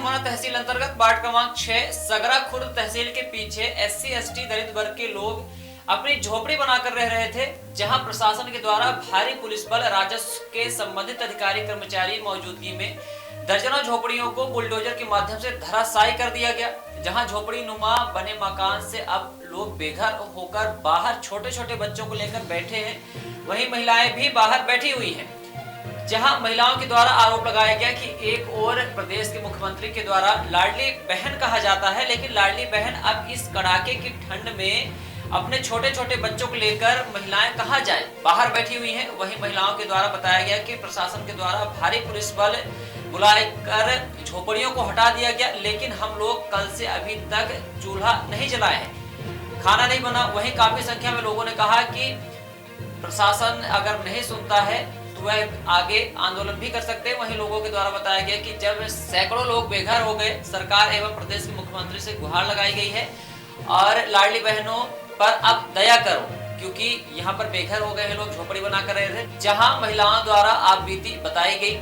धर्मोना तहसील अंतर्गत वार्ड क्रमांक 6 सगरा खुर्द तहसील के पीछे SC/ST दलित वर्ग के लोग अपनी झोपड़ी बनाकर रह रहे थे, जहां प्रशासन के द्वारा भारी पुलिस बल, राजस्व के संबंधित अधिकारी कर्मचारी मौजूदगी में दर्जनों झोपड़ियों को बुलडोजर के माध्यम से धराशायी कर दिया गया। जहां झोपड़ी नुमा बने मकान से अब लोग बेघर होकर बाहर छोटे छोटे बच्चों को लेकर बैठे हैं, वहीं महिलाएं भी बाहर बैठी हुई हैं। जहां महिलाओं के द्वारा आरोप लगाया गया कि एक और प्रदेश के मुख्यमंत्री के द्वारा लाडली बहन कहा जाता है, लेकिन लाडली बहन अब इस कड़ाके की ठंड में अपने छोटे छोटे बच्चों को लेकर महिलाएं कहां जाए, बाहर बैठी हुई हैं। वहीं महिलाओं के द्वारा बताया गया कि प्रशासन के द्वारा भारी पुलिस बल बुलाकर झोपड़ियों को हटा दिया गया, लेकिन हम लोग कल से अभी तक चूल्हा नहीं जलाए हैं, खाना नहीं बना। वहीं काफी संख्या में लोगों ने कहा कि प्रशासन अगर नहीं सुनता है तो वह आगे आंदोलन भी कर सकते हैं। वहीं लोगों के द्वारा बताया गया कि जब सैकड़ों लोग बेघर हो गए, सरकार एवं प्रदेश के मुख्यमंत्री से गुहार लगाई गई है और लाडली बहनों पर अब दया करो, क्योंकि यहाँ पर बेघर हो गए हैं लोग, झोपड़ी बना कर रहे थे। जहाँ महिलाओं द्वारा आप बीती बताई गई,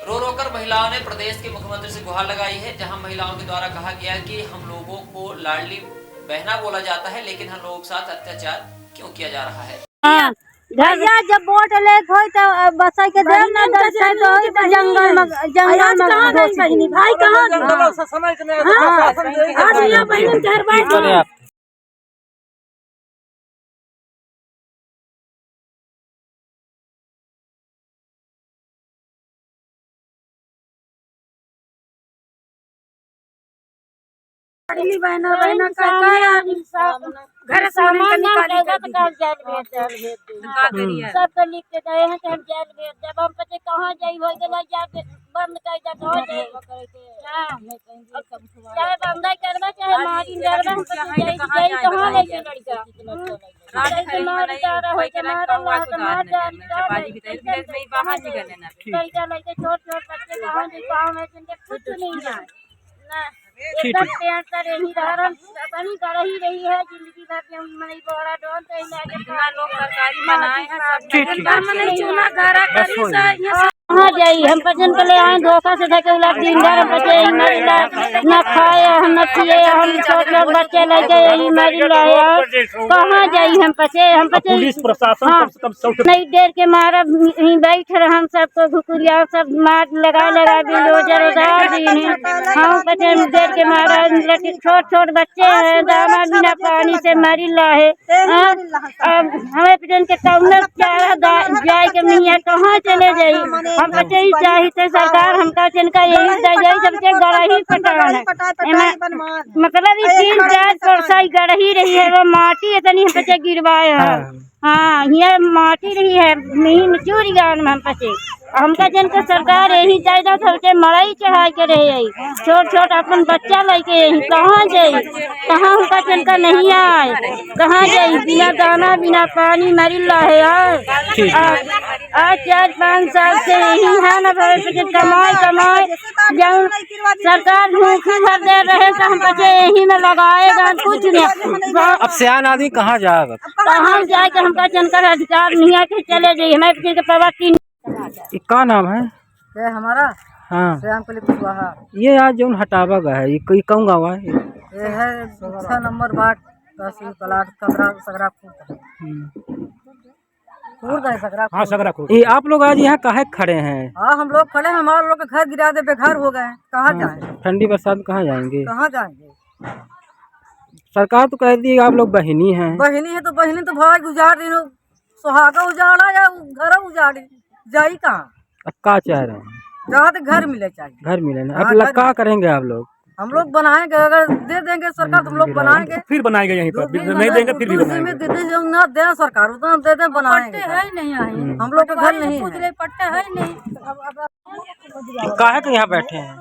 रो रो कर महिलाओं ने प्रदेश के मुख्यमंत्री से गुहार लगाई है। जहाँ महिलाओं के द्वारा कहा गया कि हम लोगों को लाडली बहना बोला जाता है, लेकिन हम लोगों के साथ अत्याचार क्यों किया जा रहा है। भैया जब वोट ले तो बस के देव ना दर्शन तो जंगल में भाई कहाँ बहना घर सबको लिख के गए हैं कि हम जेल भेज देब। हम बच्चे कहाँ जाई हो गए बंद कर जा कहाँ जाई चाहे बंदा करवा चाहे मारी करवा कहाँ ले के लड़का मार जा रहा है मार लड़के छोट छोट बच्चे कहाँ गाँव में कुछ नहीं जाए ना एकदम यही अपनी कर ही रही है जिंदगी भर नहीं बड़ा डोन तो लोग सरकारी बनाए हैं कहाँ जाई हम पचन के ले आए धोखा से धके उलट दिन भर बचे न खाए हम न पिए हम छोटे छोटे बच्चे ले गए यही मरी रहे कहाँ जाई हम पचे पुलिस प्रशासन नहीं देर के मारा यहीं बैठ रहे हम सबको घुकुरिया सब मार लगा बिल्डोजर उतार दिए हम पचे देर के मारा छोट छोट बच्चे हैं दाना बिना पानी से मरी रहे हमें पचन के कौन चारा जाए के मियाँ कहाँ चले जाई हम बच्चे ही चाहिए सरकार हमका जिनका यही दे जाए सबसे गड़ा ही पटान है मतलब 3-4 वर्षा गड़ ही रही है वो माटी इतनी हम बच्चे गिरवाए है। हाँ ये माटी रही है नहीं चूरी गाँव में हम बच्चे हमका जिनका सरकार यही चाहिए सबसे मड़ई चढ़ाई के रहे छोट छोट अपन बच्चा लेके यही कहाँ जाई कहाँ हमका जिनका नहीं आए कहाँ जाई बिना दाना बिना पानी मरी रहे आज 4-5 साल से यही है ना कमाए जब सरकार भूखी भर दे रहे तो हम बच्चे यही में लगाएगा कुछ नहीं। अब सियान आदमी कहाँ जाएगा कहाँ जाए के हमका जनकर अधिकार नहीं है कि चले जाइए हमारे प्रवृत्ति। क्या नाम है हमारा? हाँ श्याम कुशवाहा। ये आज जो हटावा गया है ये कौन गाँव है? ये है 6 नंबर वार्ड तहसील कलाट सगरा हाँ सगरा। ये आप लोग आज यहाँ काहे खड़े हैं? हाँ हम लोग खड़े हैं, हमारे लोग घर गिरा दे बेघर हो गए, कहाँ जाएंगे? ठंडी बरसात कहाँ जाएंगे? कहाँ जाएंगे? सरकार तो कह दी आप लोग बहिनी हैं। बहिनी है तो बहिनी तो भाई उजाड़ दी सुहागा उजाड़ा या घर उजाड़ी जाई कहाँ? अब क्या चाह रहे हैं? जहाँ तक घर मिले चाहिए घर मिले ना। अब क्या करेंगे आप लोग? हम लोग बनाएंगे, अगर दे देंगे सरकार तो हम लोग बनाएंगे, फिर बनाएंगे यहीं पर नहीं देंगे फिर भी बनाएंगे। न दे सरकार उतना दे दे बनाएंगे नहीं हम लोग का घर नहीं पट्टे है नहीं। काहे के यहाँ बैठे हैं?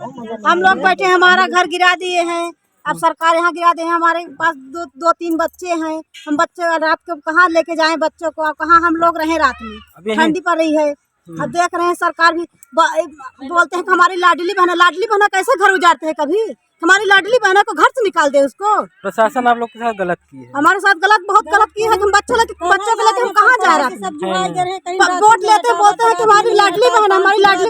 हम लोग बैठे हमारा घर गिरा दिए हैं, अब सरकार यहाँ गिरा दे। हमारे पास 2-3 बच्चे हैं, हम बच्चे रात को कहाँ लेके जाएं बच्चों को? अब कहाँ हम लोग रहें रात में? ठंडी पड़ रही है। अब देख रहे हैं सरकार भी बोलते हैं कि हमारी लाडली बहना कैसे घर उजाड़ते हैं? कभी हमारी लाडली बहना को घर से निकाल दे उसको। प्रशासन आप लोग के साथ गलत की है। हमारे साथ बहुत गलत की है। हम बच्चों को लेकर हम कहाँ जा रहे हैं? वोट लेते बोलते हैं कि हमारी लाडली बहन और लाडली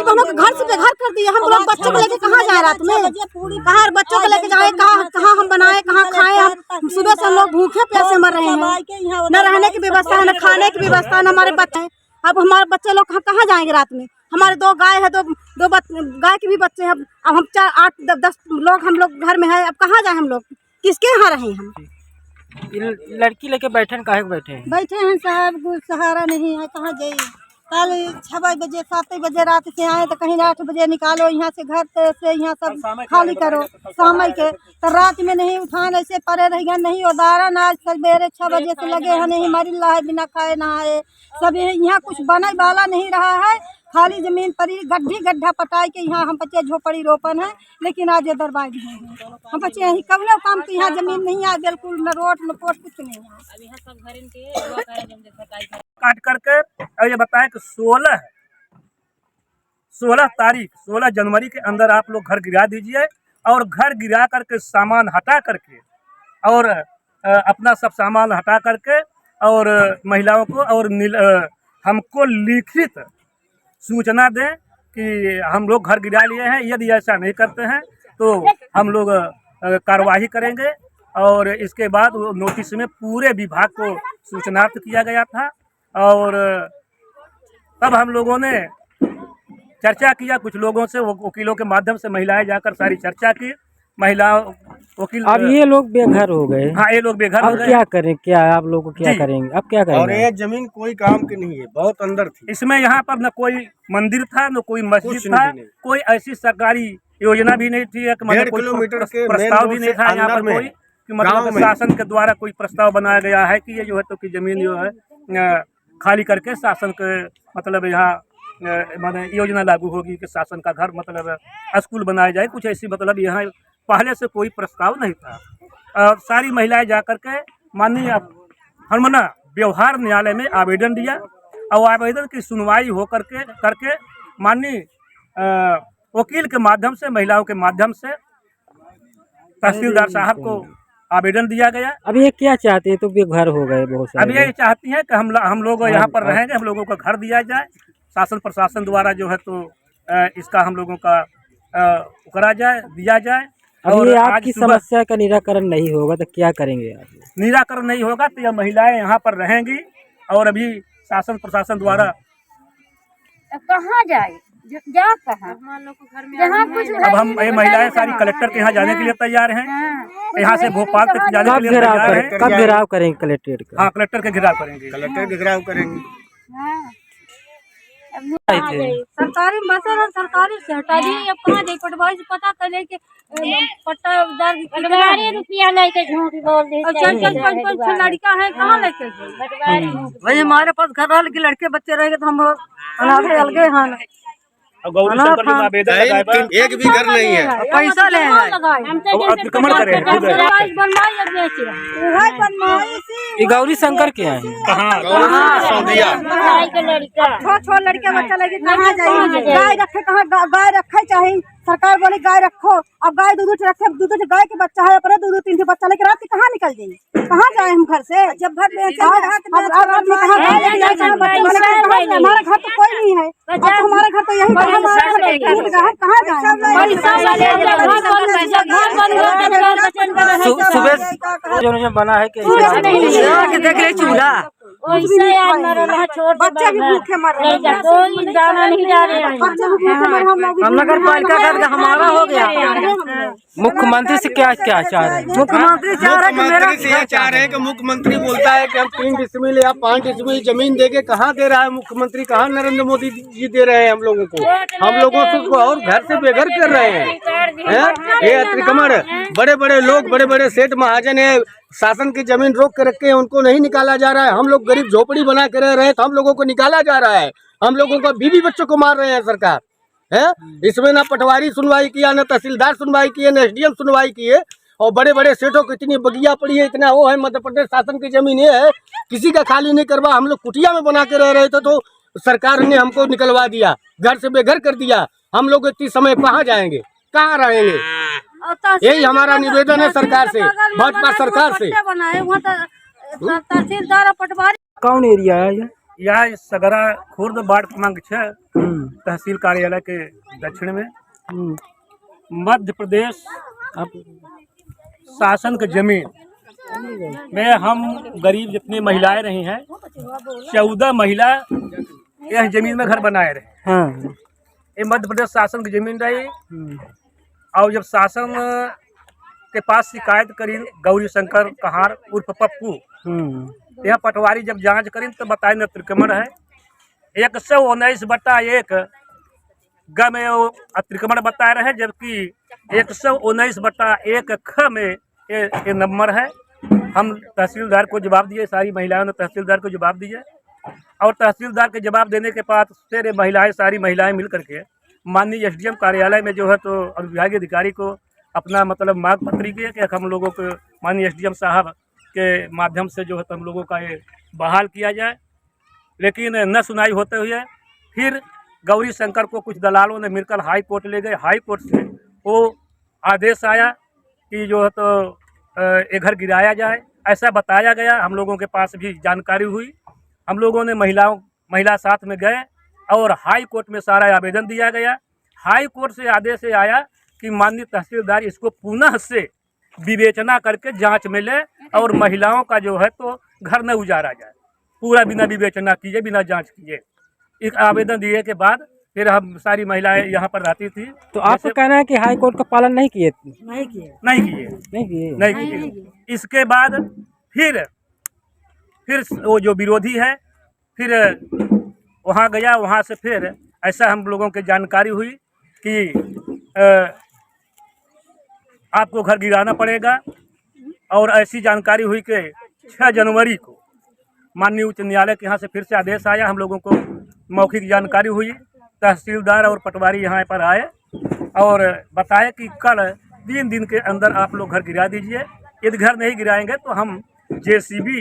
बहनों को घर से बेघर कर दिया। हम लोग बच्चों को लेकर कहाँ जा रहे हैं? रात में? कहाँ बच्चों को लेके जाए, कहाँ हम बनाए, कहाँ खाए? हम सुबह से हम लोग भूखे प्यासे मर रहे हैं, न रहने की व्यवस्था है, न खाने की व्यवस्था है, न हमारे बच्चे। अब हमारे बच्चे लोग कहाँ जाएंगे रात में? हमारे 2 गाय है, दो गाय के भी बच्चे हैं। अब हम 4, 8, 10 लोग हम लोग घर में है। अब कहाँ जाए हम लोग? किसके यहाँ रहे हम? लड़की लेके बैठे काहे बैठे हैं? बैठे हैं साहब, कुछ सहारा नहीं है, कहाँ जाइए? कल 6 बजे 7 बजे रात से आए तो कहीं 8 बजे निकालो यहाँ से, घर से यहाँ सब खाली करो समय के। तो रात में नहीं उठान, ऐसे पड़े रह गए, नहीं उदाहरण। आज सवेरे 6 बजे से लगे हैं, नहीं मरी ला है, बिना खाए नहाए सब। यहाँ कुछ बने वाला नहीं रहा है, खाली जमीन पर गड्ढा पटाई के यहाँ हम बच्चे झोपड़ी रोपन है। लेकिन आज ये दरबार नहीं है, हम बच्चे यही कब लोग काम के यहाँ जमीन नहीं है बिल्कुल, न रोड न पोस्ट कुछ नहीं है। काट करके और ये बताएं कि 16 जनवरी के अंदर आप लोग घर गिरा दीजिए, और घर गिरा करके सामान हटा करके और अपना सब सामान हटा करके और महिलाओं को और हमको लिखित सूचना दें कि हम लोग घर गिरा लिए हैं। यदि ऐसा नहीं करते हैं तो हम लोग कार्रवाई करेंगे। और इसके बाद वो नोटिस में पूरे विभाग को सूचनार्थ किया गया था, और तब हम लोगों ने चर्चा किया कुछ लोगों से, वकीलों के माध्यम से महिलाएं जाकर सारी चर्चा की। महिलाओं वकील, अब ये लोग बेघर हो गए। हाँ, ये लोग बेघर हो अब गए। क्या करें? क्या आप लोग को क्या करेंगे? अब क्या करेंगे? और ये जमीन कोई काम की नहीं है, बहुत अंदर थी। इसमें यहाँ पर न कोई मंदिर था, न कोई मस्जिद था, कोई ऐसी सरकारी योजना भी नहीं थी, मतलब कोई प्रस्ताव भी नहीं था यहाँ पर कोई, कि मतलब शासन के द्वारा कोई प्रस्ताव बनाया गया है कि ये जो है तो कि जमीन जो है खाली करके शासन के मतलब यहाँ माने योजना लागू होगी कि शासन का घर मतलब स्कूल बनाया जाए, कुछ ऐसी मतलब यहाँ पहले से कोई प्रस्ताव नहीं था। सारी महिलाएं जाकर के माननीय हरमना व्यवहार न्यायालय में आवेदन दिया, और आवेदन की सुनवाई हो करके माननीय वकील के माध्यम से, महिलाओं के माध्यम से तहसीलदार साहब को आवेदन दिया गया। अब ये क्या चाहते हैं? तो बेघर हो गए बहुत सारे। अब ये चाहती हैं कि हम लोग यहाँ पर रहेंगे, हम लोगों को घर दिया जाए, शासन प्रशासन द्वारा जो है तो इसका हम लोगों का करा जाए, दिया जाए। अब ये आपकी समस्या का निराकरण नहीं होगा तो क्या करेंगे आप? निराकरण नहीं होगा तो यह महिलाएं यहाँ पर रहेंगी, और अभी शासन प्रशासन द्वारा कहाँ जाए, जा कहाँ? जहाँ कुछ अब हम ये महिलाएं सारी कलेक्टर के यहाँ जाने के लिए तैयार हैं, यहाँ से भोपाल तक जाने के लिए तैयार हैं। कब घेराव करेंगे कलेक्ट्रेट का? हाँ, कलेक्टर के घेराव करेंगे। कलेक्टर के घेराव करेंगे। सरकारी मसला सरकारी से हटा दी। अब कहाँ जाए? पटवारी से पता करे कि पट्टा पटवारी रुपया लेके झूठ बोल देते चल लड़का है, कहाँ लेके जाए? भाई हमारे पास घर रहा, लेकिन लड़के बच्चे रहेंगे तो हम अनाथे अलगे हैं। गौरी शंकर जी में आवेदन लगाए बा। एक भी घर नहीं है, पैसा ले अतिक्रमण करे ये गौरी शंकर के हैं। छोट लड़के बच्चा लगे कहाँ जाए? गाय रखे, कहाँ गाय रखे चाहिए? सरकार बोले गाय रखो, अब गाय दूध रखे, दूध गाय के बच्चा है, अपने 2-3 बच्चा लेके रात के कहाँ निकल जाए? कहाँ जाए हम घर से? जब घर में हमारा घर तो कोई नहीं है, अब हमारा घर तो यही कहाँ सुबह जो बना है देख ले चूल्हा, बच्चे भी भूखे मर रहे हैं, कोई जाना नहीं जा रहे हैं। हम नगर पालिका का हमारा हो गया। मुख्यमंत्री से क्या क्या चाह रहे हैं? मुख्यमंत्री मुख्यमंत्री से ये चाह रहे हैं कि मुख्यमंत्री बोलता है कि हम 3 डिसमिल या 5 डिसमिल जमीन देके कहाँ दे रहा है मुख्यमंत्री? कहाँ नरेंद्र मोदी जी दे रहे हैं हम लोगों को? हम लोगों को और घर से बेघर कर रहे हैं। ये अतिक्रमण, बड़े बड़े लोग, बड़े बड़े सेठ महाजन है, शासन की जमीन रोक के रखे हैं, उनको नहीं निकाला जा रहा है। हम लोग गरीब झोपड़ी बना के रह रहे हैं तो हम लोगों को निकाला जा रहा है। हम लोगों का बीवी बच्चों को मार रहे हैं सरकार है। इसमें ना पटवारी सुनवाई किया, ना तहसीलदार सुनवाई किए, ना SDM सुनवाई किए, और बड़े बड़े सेठों को इतनी बगिया पड़ी है, इतना वो है। मध्य प्रदेश शासन की जमीन ये है, किसी का खाली नहीं करवा। हम लोग कुटिया में बना के रह रहे थे तो सरकार ने हमको निकलवा दिया, घर से बेघर कर दिया। हम लोग इतनी समय कहाँ जाएंगे, कहाँ रहेंगे? यही हमारा निवेदन है सरकार से, भाजपा सरकार से। तहसीलदार पटवारी कौन एरिया है ये? यह सगरा खुर्द वार्ड क्रमांक 6 तहसील कार्यालय के दक्षिण में। मध्य प्रदेश शासन की जमीन में हम गरीब जितनी महिलाएं रही हैं 14 महिला यह जमीन में घर बनाए रहे। हाँ। ये मध्य प्रदेश शासन की जमीन रही। और जब शासन के पास शिकायत करी गौरी शंकर कहार उर्फ पप्पू, यह पटवारी जब जांच करी तो बताए न अतिक्रमण है 119/1 ग में वो अतिक्रमण बताए रहे, जबकि 119/1 ख में ये नंबर है। हम तहसीलदार को जवाब दिए, सारी महिलाओं ने तहसीलदार को जवाब दिए और तहसीलदार के जवाब देने के बाद फिर सारी महिलाएं मिल करके माननीय एसडीएम कार्यालय में जो है तो विभागीय अधिकारी को अपना मतलब मांग पत्र किया कि हम लोगों को माननीय एसडीएम साहब के माध्यम से जो है तो हम लोगों का ये बहाल किया जाए। लेकिन न सुनाई होते हुए फिर गौरी शंकर को कुछ दलालों ने मिलकर हाई कोर्ट ले गए। हाई कोर्ट से वो आदेश आया कि जो है तो ये घर गिराया जाए, ऐसा बताया गया। हम लोगों के पास भी जानकारी हुई, हम लोगों ने महिला साथ में गए और हाई कोर्ट में सारा आवेदन दिया गया। हाई कोर्ट से आदेश आया कि माननीय तहसीलदार इसको पुनः से विवेचना करके जांच में ले और महिलाओं का जो है तो घर न उजाड़ा जाए, पूरा बिना विवेचना किए, बिना जांच किए। एक आवेदन दिए के बाद फिर हम सारी महिलाएं यहाँ पर रहती थी। तो आपका कहना है कि हाई कोर्ट का पालन नहीं किए? नहीं किए। इसके बाद फिर वो जो विरोधी है फिर वहाँ गया, वहाँ से फिर ऐसा हम लोगों की जानकारी हुई कि आपको घर गिराना पड़ेगा। और ऐसी जानकारी हुई कि 6 जनवरी को माननीय उच्च न्यायालय के यहाँ से फिर से आदेश आया। हम लोगों को मौखिक जानकारी हुई, तहसीलदार और पटवारी यहाँ पर आए और बताए कि कल 3 दिन के अंदर आप लोग घर गिरा दीजिए। यदि घर नहीं गिराएंगे तो हम जेसीबी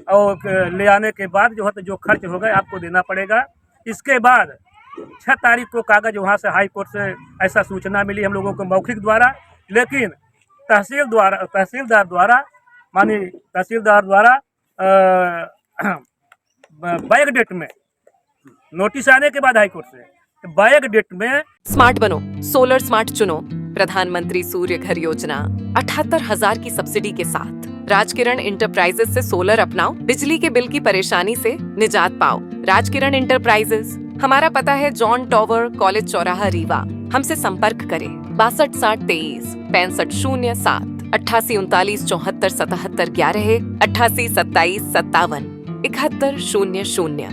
और ले आने के बाद जो है तो जो खर्च होगा आपको देना पड़ेगा। इसके बाद 6 तारीख को कागज वहाँ से हाई कोर्ट से ऐसा सूचना मिली हम लोगों को मौखिक द्वारा। लेकिन तहसीलदार द्वारा बैक डेट में नोटिस आने के बाद हाई कोर्ट से बैक डेट में स्मार्ट बनो, सोलर स्मार्ट चुनो। प्रधानमंत्री सूर्य घर योजना 78,000 की सब्सिडी के साथ राजकिरण इंटरप्राइजेस से सोलर अपनाओ, बिजली के बिल की परेशानी से निजात पाओ। राजकिरण इंटरप्राइजेस, हमारा पता है जॉन टॉवर, कॉलेज चौराहा, रीवा। हमसे संपर्क करें 62 60 23 65 07 88 39 74 77 11 88 27 57 71 00।